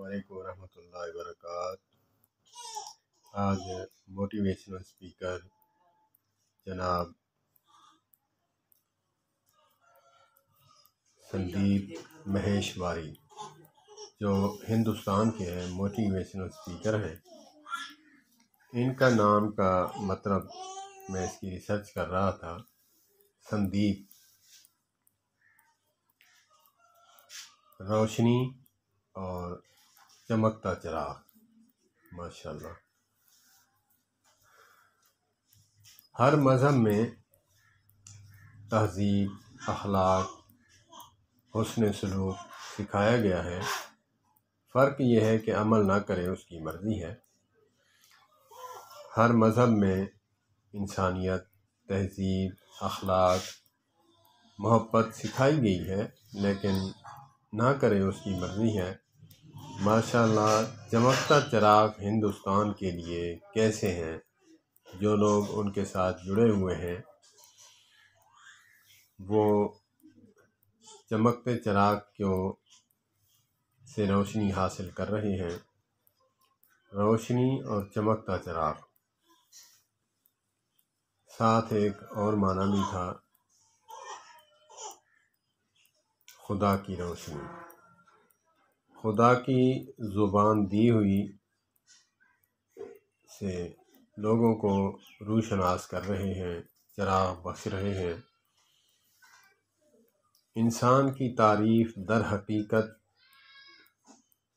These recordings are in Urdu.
علیکم ورحمۃ اللہ وبرکاتہ۔ آج موٹیویشنل اسپیکر جناب سندیپ مہیشواری جو ہندوستان کے ہیں موٹیویشنل اسپیکر ہیں، ان کا نام کا مطلب میں اس کی ریسرچ کر رہا تھا۔ سندیپ روشنی اور چمکتا چراغ، ماشاءاللہ۔ ہر مذہب میں تہذیب، اخلاق، حسن سلوک سکھایا گیا ہے۔ فرق یہ ہے کہ عمل نہ کرے، اس کی مرضی ہے۔ ہر مذہب میں انسانیت، تہذیب، اخلاق، محبت سکھائی گئی ہے، لیکن نہ کرے اس کی مرضی ہے۔ ماشاءاللہ، چمکتا چراغ ہندوستان کے لیے کیسے ہیں؟ جو لوگ ان کے ساتھ جڑے ہوئے ہیں وہ چمکتے چراغ سے روشنی حاصل کر رہے ہیں۔ روشنی اور چمکتا چراغ، ساتھ ایک اور معنی بھی تھا، خدا کی روشنی۔ خدا کی زبان دی ہوئی سے لوگوں کو روشناس کر رہے ہیں، چراغ بخش رہے ہیں۔ انسان کی تعریف در حقیقت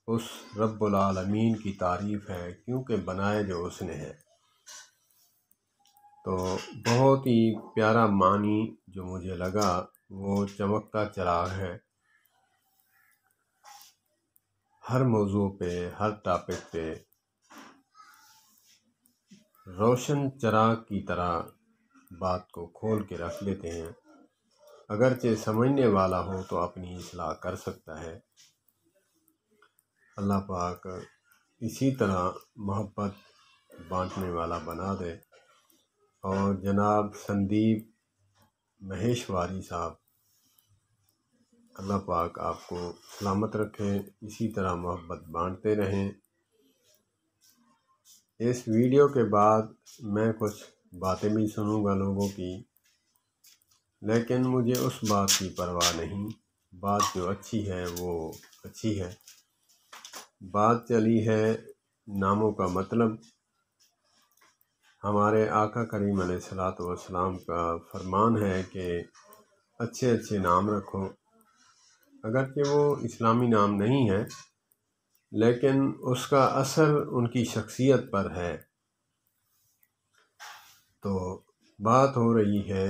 اس رب العالمین کی تعریف ہے، کیونکہ بنائے جو اس نے ہے۔ تو بہت ہی پیارا معنی جو مجھے لگا وہ چمکتا چراغ ہے۔ ہر موضوع پہ، ہر ٹاپک پہ روشن چراغ کی طرح بات کو کھول کے رکھ لیتے ہیں۔ اگرچہ سمجھنے والا ہو تو اپنی اصلاح کر سکتا ہے۔ اللہ پاک اسی طرح محبت بانٹنے والا بنا دے۔ اور جناب سندیپ مہیشواری صاحب، اللہ پاک آپ کو سلامت رکھیں، اسی طرح محبت بانٹتے رہیں۔ اس ویڈیو کے بعد میں کچھ باتیں بھی سنوں گا لوگوں کی، لیکن مجھے اس بات کی پرواہ نہیں۔ بات جو اچھی ہے وہ اچھی ہے۔ بات چلی ہے ناموں کا مطلب۔ ہمارے آقا کریم علیہ الصلوۃ والسلام کا فرمان ہے کہ اچھے اچھے نام رکھو۔ اگرچہ وہ اسلامی نام نہیں ہے، لیکن اس کا اثر ان کی شخصیت پر ہے۔ تو بات ہو رہی ہے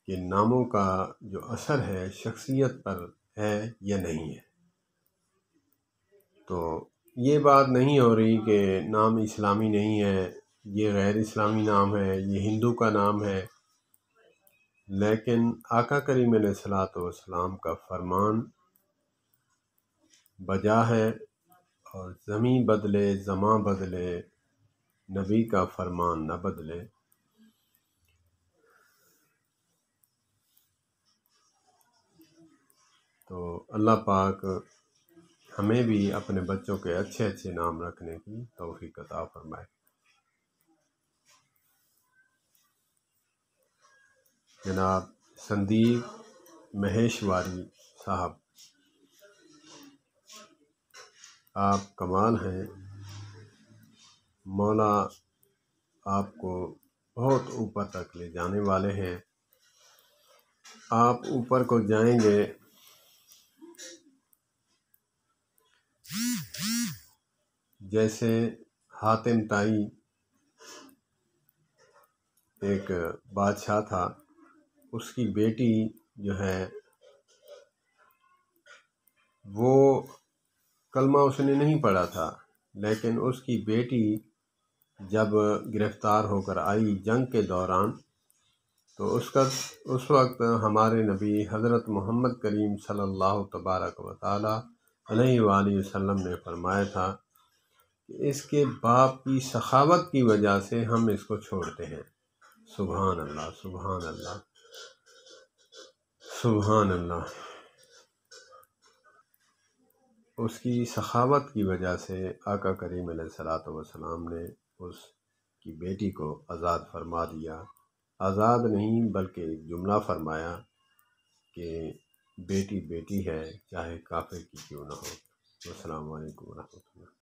کہ ناموں کا جو اثر ہے شخصیت پر ہے یا نہیں ہے۔ تو یہ بات نہیں ہو رہی کہ نام اسلامی نہیں ہے، یہ غیر اسلامی نام ہے، یہ ہندو کا نام ہے۔ لیکن آقا کریم علیہ الصلوۃ والسلام کا فرمان بجا ہے، اور زمیں بدلے زماں بدلے نبی کا فرمان نہ بدلے۔ تو اللہ پاک ہمیں بھی اپنے بچوں کے اچھے اچھے نام رکھنے کی توفیق عطا فرمائے۔ جناب سندیپ مہیشواری صاحب، آپ کمال ہیں۔ مولا آپ کو بہت اوپر تک لے جانے والے ہیں۔ آپ اوپر کو جائیں گے جیسے حاتم طائی ایک بادشاہ تھا، اس کی بیٹی جو ہے وہ کلمہ اس نے نہیں پڑھا تھا، لیکن اس کی بیٹی جب گرفتار ہو کر آئی جنگ کے دوران، تو اس وقت ہمارے نبی حضرت محمد کریم صلی اللہ تبارک و تعالی علیہ وآلہ وسلم نے فرمایا تھا کہ اس کے باپ کی سخاوت کی وجہ سے ہم اس کو چھوڑتے ہیں۔ سبحان اللہ، سبحان اللہ، سبحان اللہ۔ اس کی سخاوت کی وجہ سے آقا کریم علیہ الصلوۃ والسلام نے اس کی بیٹی کو آزاد فرما دیا۔ آزاد نہیں بلکہ ایک جملہ فرمایا کہ بیٹی بیٹی ہے چاہے کافر کی کیوں نہ ہو۔ السلام علیکم ورحمۃ اللہ۔